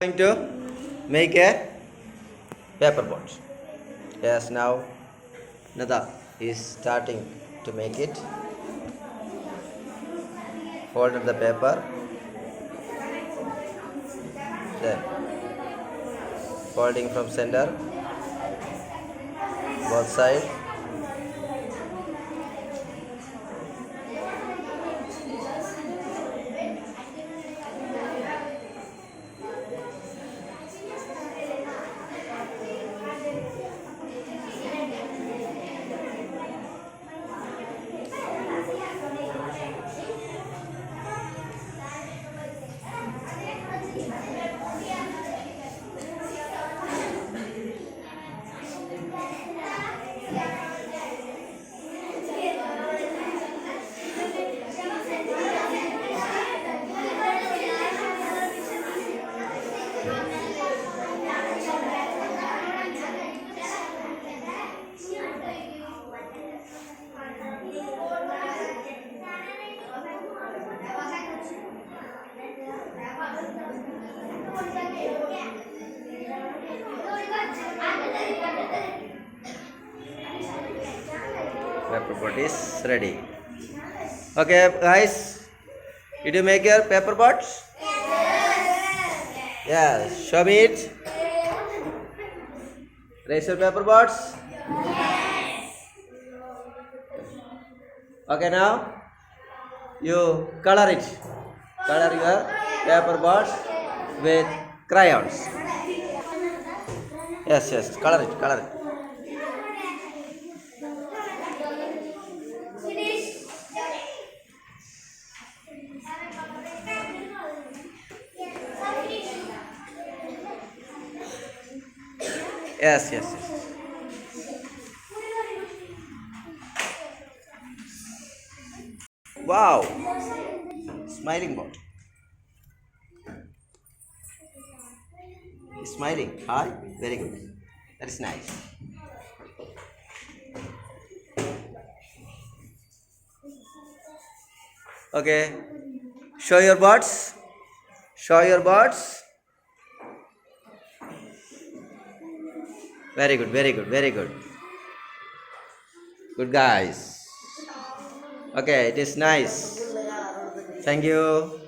Going to make a paper boat. Yes, now Nada is starting to make it. Folded the paper, then folding from center, both side. Paper boat is ready. Okay, guys, did you make your paper boat? Yes. Show me it. Raise your paper boats. Okay, now you color it. Color your paper boats with crayons. Yes, color it. Yes. Wow, smiling boat. Smiling. Hi, very good. That is nice. Okay, show your birds. Show your birds. Very good. Good guys. Okay, it is nice. Thank you.